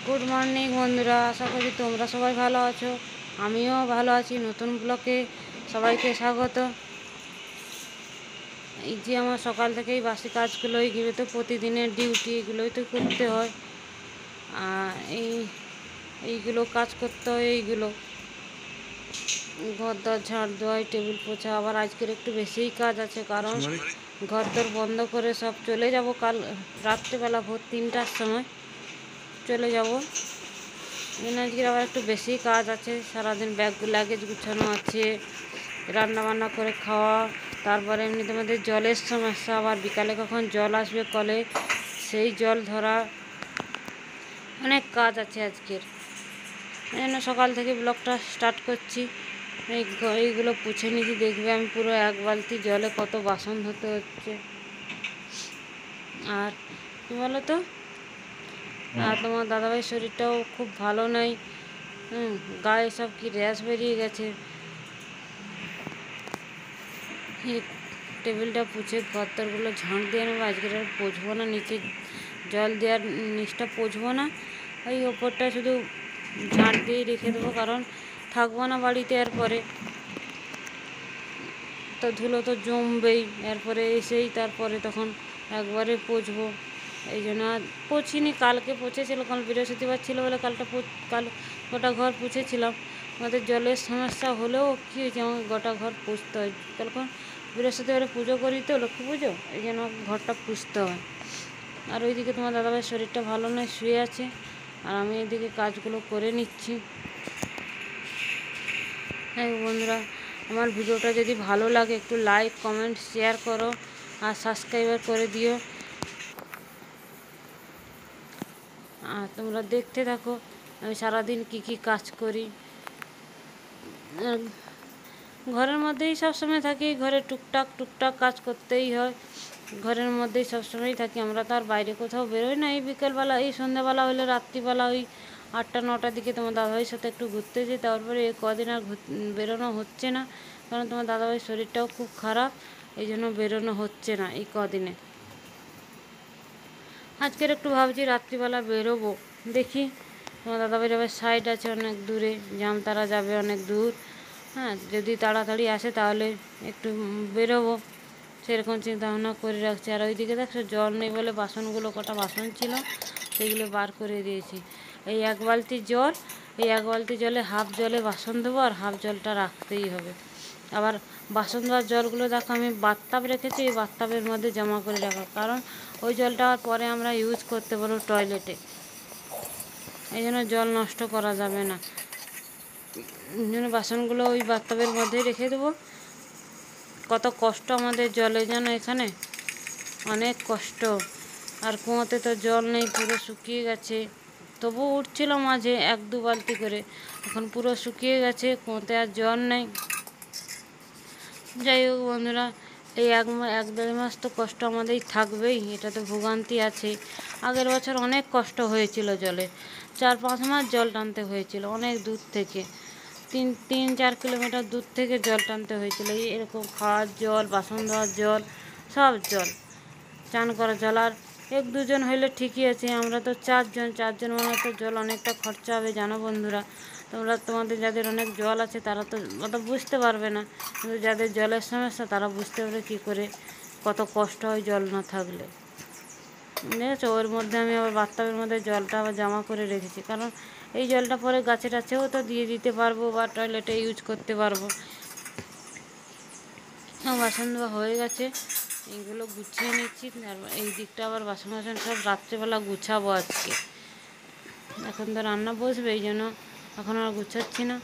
Good morning বন্ধুরা, আশা করি তোমরা সবাই ভালো আছো। আমিও ভালো আছি। নতুন ব্লকে সবাইকে স্বাগত। এই যে আমার সকাল থেকেই বাসি কাজগুলো, এইগুলো তো প্রতিদিনের ডিউটি, এগুলোই তো করতে হয়। আর এইগুলো কাজ করতে হয়। এইগুলো ঘর দর ঝাড় দেওয়া, টেবিল পোছা। আবার আজকের একটু বেশিই কাজ আছে, কারণ ঘর দর বন্ধ করে সব চলে যাব। কাল রাত্রেবেলা ভোর 3টার সময় চলে যাব। আজকের আবার একটু বেশি কাজ আছে। সারাদিন ব্যাগ লাগেজ গুছানো আছে, রান্না বান্না করে খাওয়া, তারপরে এমনিতে আমাদের জলের সমস্যা। আবার বিকালে কখন জল আসবে কলে, সেই জল ধরা, অনেক কাজ আছে আজকের। এই জন্য সকাল থেকে ব্লগটা স্টার্ট করছি। এইগুলো পুছে নিয়েছি, দেখবে আমি পুরো এক বালতি জলে কত বাসন ধুতে হচ্ছে। আর কী বলো তো, আর তোমার দাদাভাইয়ের শরীরটাও খুব ভালো নাই। গায়ে সব কি র্যাশ বেরিয়ে গেছে। টেবিলটা পুছে ঘরতরগুলো ঝাঁট দিয়ে নেবো। আজকের আর পোছবো না, নিচে জল দেওয়ার নিচটা পোছবো না, ওই ওপরটা শুধু ঝাঁট দিয়েই রেখে দেবো, কারণ থাকবো না বাড়িতে। এরপরে তো ধুলো তো জমবেই, এরপরে এসেই তারপরে তখন একবারে পোছবো। এই জন্য আর পছিনি। কালকে পচেছিল, কাল বৃহস্পতিবার ছিল বলে কাল গোটা ঘর পুছেছিলাম। আমাদের জলের সমস্যা হলেও কী হয়েছে, আমাকে গোটা ঘর পুছতে হয়। তখন বৃহস্পতিবারে পুজো করি তো, লক্ষ্মী পুজো, এই জন্য ঘরটা পুছতে হয়। আর ওইদিকে তোমার দাদাভাইয়ের শরীরটা ভালো নয়, শুয়ে আছে, আর আমি এদিকে কাজগুলো করে নিচ্ছি। হ্যাঁ বন্ধুরা, আমার ভিডিওটা যদি ভালো লাগে একটু লাইক, কমেন্ট, শেয়ার করো, আর সাবস্ক্রাইবার করে দিও। আর তোমরা দেখতে থাকো আমি সারাদিন কি কি কাজ করি। ঘরের মধ্যেই সবসময় থাকি, ঘরে টুকটাক কাজ করতেই হয়। ঘরের মধ্যেই সবসময়ই থাকি, আমরা তো আর বাইরে কোথাও বেরোই না। এই বিকেলবেলা, এই সন্ধ্যাবেলা হলে, রাত্রিবেলা ওই 8টা-9টার দিকে তোমার দাদাভাইয়ের সাথে একটু ঘুরতে যাই। তারপরে এই কদিন আর বেরোনো হচ্ছে না, কারণ তোমার দাদাভাইয়ের শরীরটাও খুব খারাপ, এই জন্য বেরোনো হচ্ছে না এই কদিনে। আজকের একটু ভাবছি রাত্রিবেলা বেরোবো, দেখি। তোমার দাদাভাইয়ের আবার সাইড আছে অনেক দূরে, জামতারা যাবে অনেক দূর। হ্যাঁ, যদি তাড়াতাড়ি আসে তাহলে একটু বেরোবো, সেরকম চিন্তাভাবনা করে রাখছি। আর ওইদিকে দেখছো জল নেই বলে বাসনগুলো, কটা বাসন ছিল সেগুলো বার করে দিয়েছি। এই এক বালতি জল, এই এক বালতি জলে হাফ জলে বাসন দেবো, আর হাফ জলটা রাখতেই হবে। আবার বাসন ধোয়ার জলগুলো দেখো আমি বাথটাব রেখেছি, এই বাথটাবের মধ্যে জমা করে রাখা, কারণ ওই জলটা পরে আমরা ইউজ করতে পারবো টয়লেটে। এই জন্য জল নষ্ট করা যাবে না, এই জন্য বাসনগুলো ওই বাথটাবের মধ্যেই রেখে দেবো। কত কষ্ট আমাদের জলে, যেন এখানে অনেক কষ্ট। আর কুয়োতে তো জল নেই, পুরো শুকিয়ে গেছে। তবু উঠছিল মাঝে 1-2 বালতি করে, এখন পুরো শুকিয়ে গেছে, কুয়োতে আর জল নেই। যাই হোক বন্ধুরা, এই 1-1.5 মাস তো কষ্ট আমাদেরই থাকবেই, এটা তো ভোগান্তি আছে। আগের বছর অনেক কষ্ট হয়েছিল জলে, 4-5 মাস জল টানতে হয়েছিল অনেক দূর থেকে, 3-4 কিলোমিটার দূর থেকে জল টানতে হয়েছিল। এরকম খাওয়ার জল, বাসন ধোয়ার জল, সব জল, চান করার জল। আর 1-2 জন হইলে ঠিকই আছে, আমরা তো 4 জন মানে তো জল অনেকটা খরচা হবে, জানো বন্ধুরা। তোমাদের যাদের অনেক জল আছে তারা তো অত বুঝতে পারবে না, কিন্তু যাদের জলের সমস্যা তারা বুঝতে পারবে কী করে কত কষ্ট হয় জল না থাকলে। দেখেছো, ওর মধ্যে আমি আবার বাথটাবের মধ্যে জলটা আবার জমা করে রেখেছি, কারণ এই জলটা পরে গাছে টাছেও তো দিয়ে দিতে পারবো, বা টয়লেটে ইউজ করতে পারবো। বাসন ধোয়া হয়ে গেছে, এইগুলো গুছিয়ে নিচ্ছি। তারপর এই দিকটা আবার বাসন সব রাত্রেবেলা গুছাবো আজকে। এখন তো রান্না বসবে, এই জন্য এখন আর গুছাচ্ছি না।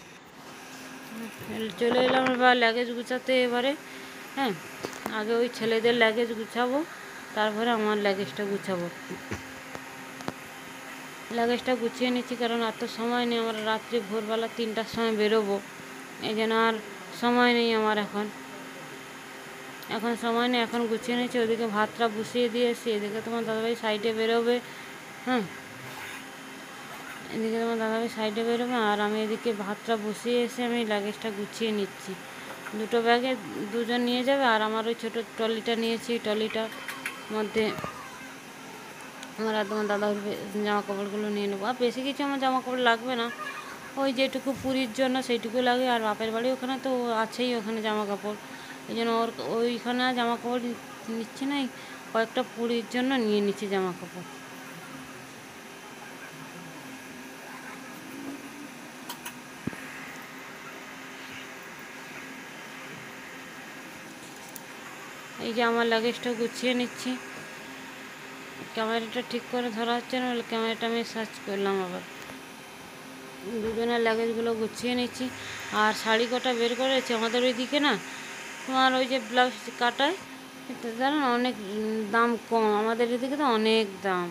চলে এলাম এবার লাগেজ গুছাতে এবারে। হ্যাঁ, আগে ওই ছেলেদের লাগেজ গুছাবো, তারপরে আমার লাগেজটা গুছাবো। লাগেজটা গুছিয়ে নিচ্ছি, কারণ এত সময় নেই আমার, রাত্রে ভোরবেলা 3টার সময় বেরোবো, এই জন্য আর সময় নেই আমার এখন সময় নেই। এখন গুছিয়ে নিচ্ছি, ওদিকে ভাতটা বসিয়ে দিয়েছি, এদিকে তোমার দাদাভাই সাইডে বেরোবে। হ্যাঁ, এদিকে তোমার দাদাভাই সাইডে বেরোবে, আর আমি এদিকে ভাতটা বসিয়ে এসে আমি লাগেজটা গুছিয়ে নিচ্ছি। 2টো ব্যাগে 2জন নিয়ে যাবে, আর আমার ওই ছোটো ট্রলিটা নিয়েছি, ট্রলিটার মধ্যে আমার আর তোমার দাদার জামা কাপড়গুলো নিয়ে নেবো। আর বেশি কিছু আমার জামা কাপড় লাগবে না, ওই যেটুকু পুরীর জন্য সেইটুকু লাগে। আর বাপের বাড়ি ওখানে তো আছেই, ওখানে জামা কাপড়, এই জন্য ওইখানে জামা কাপড় নিচ্ছি না, কয়েকটা পুরীর জন্য নিয়ে নিচ্ছি জামা কাপড়। এই যে আমার লাগেজটা গুছিয়ে নিচ্ছি, ক্যামেরাটা ঠিক করে ধরা হচ্ছে না বলে ক্যামেরাটা আমি সার্চ করলাম। আবার দুজনের লাগেজগুলো গুছিয়ে নিচ্ছি। আর শাড়ি কটা বের করেছে আমাদের ওইদিকে না, তোমার ওই যে ব্লাউজ কাটায় জানো না, অনেক দাম কম, আমাদের এদিকে তো অনেক দাম।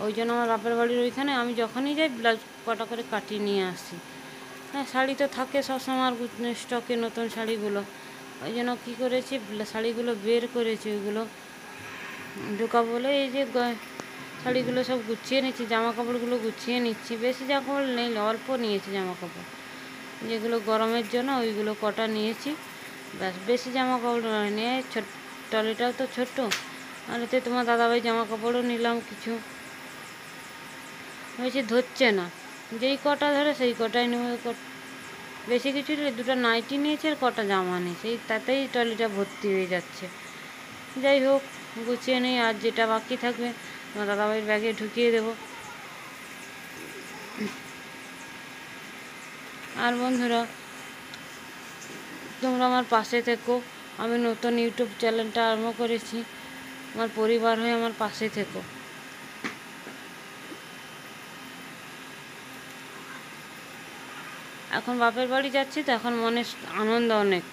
ওই জন্য আমার বাপের বাড়ির ওইখানে আমি যখনই যাই ব্লাউজ কটা করে কাটিয়ে নিয়ে আসি। হ্যাঁ, শাড়ি তো থাকে সবসময় আর স্টকে নতুন শাড়িগুলো, ওই জন্য কী করেছি শাড়িগুলো বের করেছি, ওইগুলো ঢোকা বলে এই যে শাড়িগুলো সব গুছিয়ে নিচ্ছি, জামা কাপড়গুলো গুছিয়ে নিচ্ছি। বেশি জামা কাপড় নেই, অল্প নিয়েছি জামা কাপড়, যেগুলো গরমের জন্য ওইগুলো কটা নিয়েছি, ব্যাস। বেশি জামা কাপড় নিয়ে ট্রলিটাও তো ছোট্টো, আর এতে তোমার দাদাভাই জামা কাপড়ও নিলাম কিছু, বেশি ধরছে না, যেই কটা ধরে সেই কটাই নেবো। বেশি কিছু দুটো নাইটি নিয়েছে আর কটা জামা নেই, সেই তাতেই ট্রলিটা ভর্তি হয়ে যাচ্ছে। যাই হোক, গুছিয়ে নেই, আর যেটা বাকি থাকবে আমার দাদাভাইয়ের ব্যাগে ঢুকিয়ে দেবো। আর বন্ধুরা, তোমরা আমার পাশে থেকো, আমি নতুন ইউটিউব চ্যানেলটা আরম্ভ করেছি, আমার পরিবার হয়ে আমার পাশে থেকো। এখন বাপের বাড়ি যাচ্ছি তো, এখন মনে আনন্দ অনেক,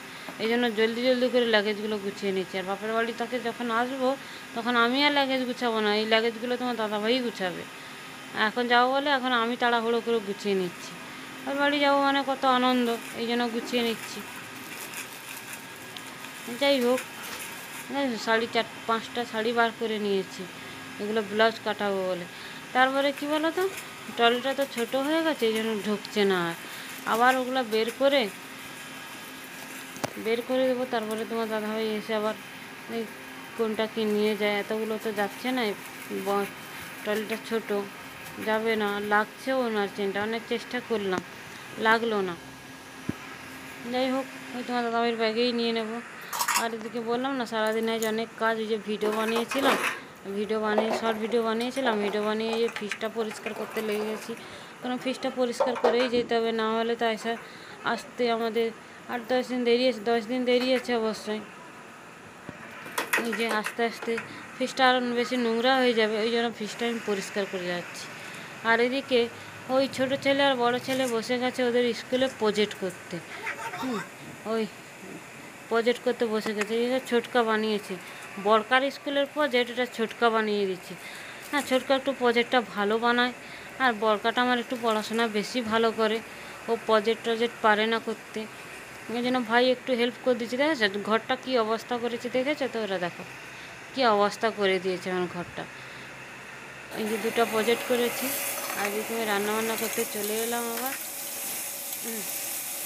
এই জন্য জলদি জলদি করে লাগেজগুলো গুছিয়ে নিচ্ছি। আর বাপের বাড়ি থেকে যখন আসবো তখন আমি আর লাগেজ গুছাবো না, এই লাগেজগুলো তোমার দাদাভাই গুছাবে। এখন যাবো বলে এখন আমি তাড়াহুড়ো করে গুছিয়ে নিচ্ছি, বাপের বাড়ি যাবো মানে কত আনন্দ, এই জন্য গুছিয়ে নিচ্ছি। যাই হোক, শাড়ি 4-5টা শাড়ি বার করে নিয়েছি, এগুলো ব্লাউজ কাটাবো বলে। তারপরে কি বলো তো, ট্রলিটা তো ছোটো হয়ে গেছে, এই জন্য ঢুকছে না। আবার ওগুলো বের করে দেবো, তারপরে তোমার দাদাভাই এসে আবার এই কোনটা কি নিয়ে যায়, এতগুলো তো যাচ্ছে না, ট্রলিটা ছোট যাবে না, লাগছেও না চেনটা, অনেক চেষ্টা করলাম লাগলো না। যাই হোক, ওই তোমার দাদাভাইয়ের ব্যাগেই নিয়ে নেব। আর এদিকে বললাম না সারাদিন আজ অনেক কাজ, ওই যে ভিডিও বানিয়েছিলাম, শর্ট ভিডিও বানিয়েছিলাম, ভিডিও বানিয়ে এই ফ্রিজটা পরিষ্কার করতে লেগে গেছি, কারণ ফ্রিজটা পরিষ্কার করেই যেতে হবে, না হলে তো আসতে আমাদের 8-10 দিন দেরি আছে, 10 দিন দেরি আছে অবশ্যই। এই যে আস্তে আস্তে ফ্রিজটা আরও বেশি নোংরা হয়ে যাবে, ওই জন্য ফ্রিজটা আমি পরিষ্কার করে যাচ্ছি। আর এদিকে ওই ছোটো ছেলে আর বড় ছেলে বসে গেছে ওদের স্কুলে প্রজেক্ট করতে, ওই প্রজেক্ট করতে বসে গেছে। এটা ছোটকা বানিয়েছে, বড়কার স্কুলের প্রজেক্ট, এটা ছোটকা বানিয়ে দিচ্ছে। হ্যাঁ, ছোটকা একটু প্রজেক্টটা ভালো বানায়, আর বড়কাটা আমার একটু পড়াশোনা বেশি ভালো করে, ও প্রজেক্ট পারে না করতে, এই জন্য ভাই একটু হেল্প করে দিচ্ছে। দেখেছো ঘরটা কী অবস্থা করেছে, দেখেছো তো? ওরা দেখো কী অবস্থা করে দিয়েছে আমার ঘরটা। এই যে 2টা প্রজেক্ট করেছি, আর এদিকে রান্নাবান্না করতে চলে এলাম আবার।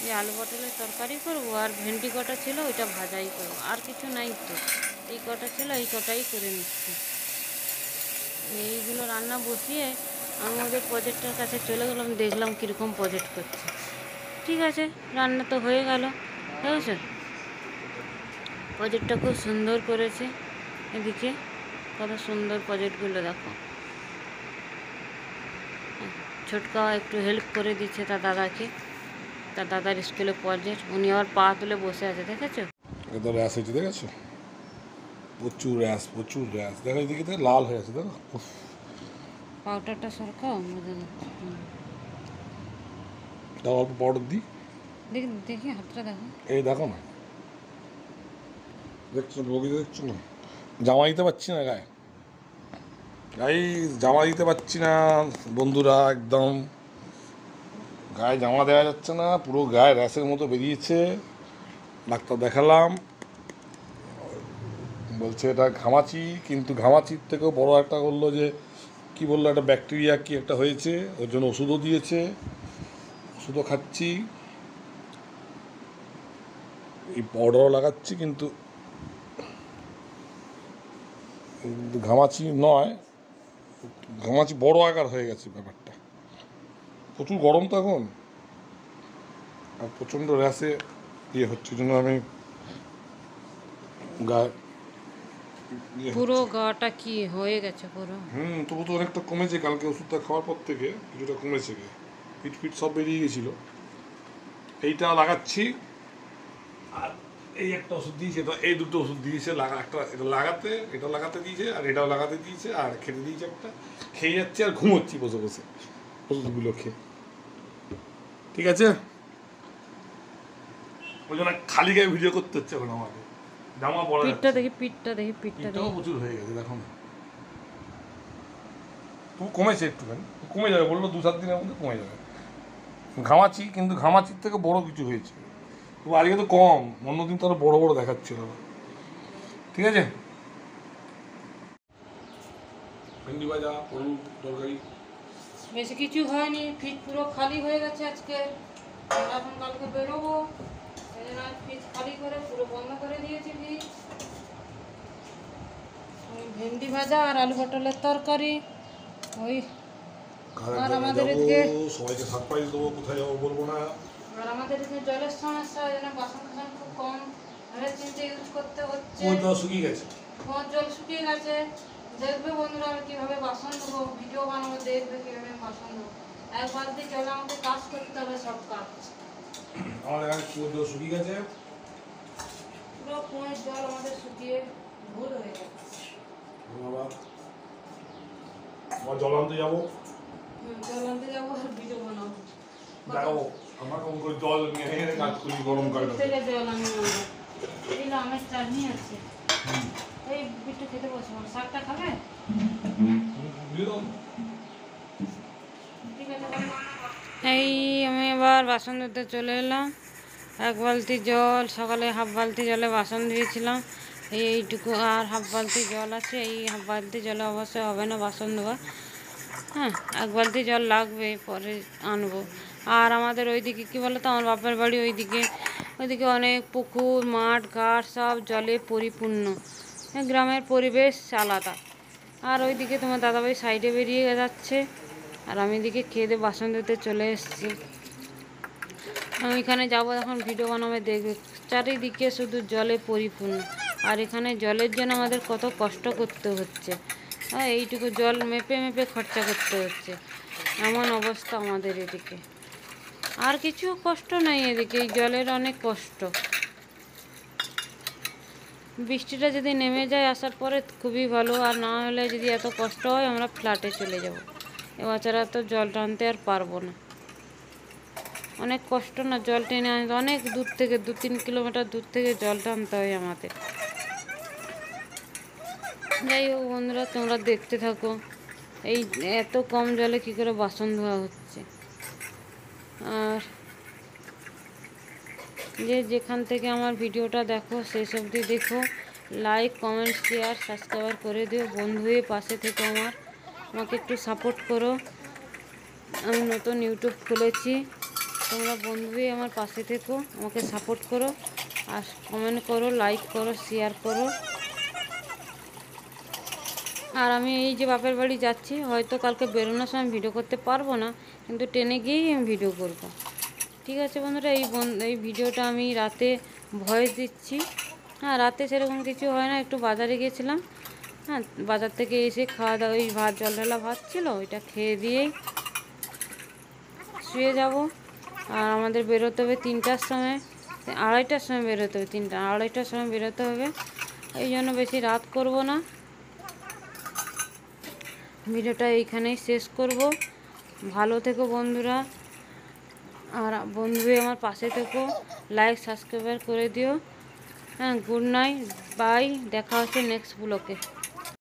যে আলু পটলের তরকারি করবো, আর ভেন্ডি কটা ছিল ওইটা ভাজাই করবো, আর কিছু নাই তো, এই কটা ছিল এই কটাই করে নিচ্ছি। এইগুলো রান্না বসিয়ে আমি ওদের প্রজেক্টের কাছে চলে গেলাম, দেখলাম কীরকম প্রজেক্ট করছে। ঠিক আছে, রান্না তো হয়ে গেল। দেখেছো প্রজেক্টটা খুব সুন্দর করেছে, এদিকে কত সুন্দর প্রজেক্টগুলো দেখো। ছোটকা একটু হেল্প করে দিচ্ছে তার দাদাকে, তার দাদার স্কুলে প্রজেক্ট, উনি আবার পা তুলে বসে আছে, দেখেছো? এটা র্যাশ হয়েছে, দেখেছো? প্রচুর র্যাশ, প্রচুর র্যাশ, দেখো এদিকে থেকে লাল হয়ে আছে, দেখো পাউডারটা সরকাও, দাও অল্প পাউডার দিই, দেখি দেখি হাতটা দেখো, এই দেখো না, দেখছো বগিতে, দেখছো না? জামা দিতে পারছি না গায়ে, জামা দিতে পারছি না বন্ধুরা, একদম গায়ে জামা দেওয়া যাচ্ছে না, পুরো গায়ে র্যাশের মতো বেরিয়েছে। ডাক্তার দেখালাম, বলছে এটা ঘামাচি, কিন্তু ঘামাচির থেকেও বড় একটা বললো যে কি বললো, একটা ব্যাকটেরিয়া কি একটা হয়েছে, ওর জন্য ওষুধও দিয়েছে, ওষুধও খাচ্ছি, এই পাউডারও লাগাচ্ছি, কিন্তু ঘামাচি নয়, ঘামাচি বড় আকার হয়ে গেছে ব্যাপারটা। প্রচুর গরম তো এখন, আর প্রচণ্ড র্যাশে ইয়ে হচ্ছে, জন্য আমি গায়ে পুরো গাটা কি হয়ে গেছে পুরো। তবু তো অনেকটা কমেছে, কালকে ওষুধটা খাওয়ার পর থেকে কিছুটা কমেছে, পিঠ ফিট সব বেরিয়ে গেছিল। এইটা লাগাচ্ছি, আর এই একটা ওষুধ দিয়েছে, এই দুটো ওষুধ দিয়েছে একটা, এটা লাগাতে দিয়েছে, আর এটাও লাগাতে দিয়েছে, আর খেতে দিয়েছে একটা, খেয়ে যাচ্ছে আর ঘুমোচ্ছি বসে বসে ওষুধগুলো খেয়ে। ঠিক আছে, ওই জন্য খালি গায়ে ভিডিও করতে হচ্ছে এখন আমাকে, জামা পরা পিঠটা দেখি, পিঠটা দেখি, পিঠটা এটাও দেখি। প্রচুর হয়ে গেছে দেখো না। তবু কমেছে একটুখানি, কমে যাবে বললো 2-7 দিনের মধ্যে কমে যাবে। ঘামাচি, কিন্তু ঘামাচির থেকে বড় কিছু হয়েছে, তবু আজকে তো কম, অন্যদিন তো আরো বড় বড় দেখাচ্ছিল। ঠিক আছে, ভেন্ডি ভাজা, পটল তরকারি। বেশি কিছু হয়নি, ফ্রিজ পুরো খালি হয়ে গেছে আজকে। আমরা এখন কালকে বেরোবো, সেই জন্য ফ্রিজ খালি করে পুরো বন্ধ করে দিয়েছি ফ্রিজ। ওই ভেন্ডি ভাজা আর আলু পটলের তরকারি। ওই আর আমাদের এদিকে সবাইকে সারপ্রাইজ দেবো, কোথায় যাবো বলবো না। আর আমাদের এদিকে জলের সমস্যা, ওই জন্য বাসন টাসন খুব কম ভেবে চিন্তে ইউজ করতে হচ্ছে। কুয়োর জল শুকিয়ে গেছে, কুয়োর জল শুকিয়ে গেছে। দেখবে বন্ধুরা আমি কীভাবে বাসন ধোবো, ভিডিও বানাবো, দেখবে কীভাবে আমি বাসন ধোবো। এক বালতি জলে আমাকে কাজ করতে হবে, সব কাজ। আমাদের এখানে কুয়োর জল শুকিয়ে গেছে। পুরো কুয়োর জল আমাদের শুকিয়ে ভুল হয়ে গেছে। আবার জল আনতে যাবো, জল আনতে যাবো আর ভিডিও বানাবো। দেখাবো আমরা কেমন করে জল নিয়ে এনে কাজ করি গরমকালে। থেকে জল আমি আনবো। এই না আমের চাটনি আছে, এই বিট্টু খেতে বসবো, শাকটা খাবে? ঠিক আছে। এই আমি এবার বাসন ধুতে চলে এলাম। এক বালতি জল, সকালে হাফ বালতি জলে বাসন ধুয়েছিলাম, এইটুকু আর হাফ বালতি জল আছে। এই হাফ বালতি জলে অবশ্যই হবে না বাসন ধোয়া। হ্যাঁ, এক বালতি জল লাগবে, পরে আনবো। আর আমাদের ওইদিকে কী বলো তো, আমার বাপের বাড়ি ওইদিকে অনেক পুকুর, মাঠ, ঘাট সব জলে পরিপূর্ণ। গ্রামের পরিবেশ আলাদা। আর ওইদিকে তোমার দাদাভাই সাইডে বেরিয়ে যাচ্ছে, আর আমি এদিকে খেয়ে দিয়ে বাসন ধুতে চলে এসেছি। আমি এখানে যাবো এখন, ভিডিও বানাবে, দেখবে চারিদিকে শুধু জলে পরিপূর্ণ। আর এখানে জলের জন্য আমাদের কত কষ্ট করতে হচ্ছে। হ্যাঁ, এইটুকু জল মেপে মেপে খরচা করতে হচ্ছে, এমন অবস্থা আমাদের এদিকে। আর কিছু কষ্ট নেই এদিকে, এই জলের অনেক কষ্ট। বৃষ্টিটা যদি নেমে যায় আসার পরে খুবই ভালো, আর না হলে যদি এত কষ্ট হয় আমরা ফ্ল্যাটে চলে যাব। এবছর তো জল টানতে আর পারবো না, অনেক কষ্ট না, জল টেনে আনতে অনেক দূর থেকে 2-3 কিলোমিটার দূর থেকে জল টানতে হয় আমাদের। যাই হোক বন্ধুরা, তোমরা দেখতে থাকো এই এত কম জলে কী করে বাসন ধোয়া হচ্ছে। আর যে যেখান থেকে আমার ভিডিওটা দেখো সেই সব দিয়ে দেখো, লাইক, কমেন্ট, শেয়ার, সাবস্ক্রাইব করে দিও। বন্ধু হয়ে পাশে থেকে আমাকে একটু সাপোর্ট করো। আমি নতুন ইউটিউব খুলেছি, তোমরা বন্ধু হয়ে আমার পাশে থেকো, আমাকে সাপোর্ট করো, আর কমেন্ট করো, লাইক করো, শেয়ার করো। আর আমি এই যে বাপের বাড়ি যাচ্ছি, হয়তো কালকে বেরোনোর সময় ভিডিও করতে পারবো না, কিন্তু ট্রেনে গিয়েই আমি ভিডিও করব। ঠিক আছে বন্ধুরা, এই ভিডিওটা আমি রাতে ভয়েস দিচ্ছি। হ্যাঁ, রাতে সেরকম কিছু হয় না, একটু বাজারে গিয়েছিলাম। হ্যাঁ, বাজার থেকে এসে খাওয়া দাওয়া, ওই ভাত, জল ঢালা ভাত ছিল, ওইটা খেয়ে দিয়েই শুয়ে যাব। আর আমাদের বেরোতে হবে 3টার সময়, 2:30টার সময় বেরোতে হবে, 2:30টার সময় বেরোতে হবে। এই জন্য বেশি রাত করব না, ভিডিওটা এইখানেই শেষ করব। ভালো থেকো বন্ধুরা, আর বন্ধু হয়ে আমার পাশে থেকো, লাইক সাবস্ক্রাইব করে দিও। হ্যাঁ, গুড নাইট, বাই, দেখা হচ্ছে নেক্সট ব্লগে।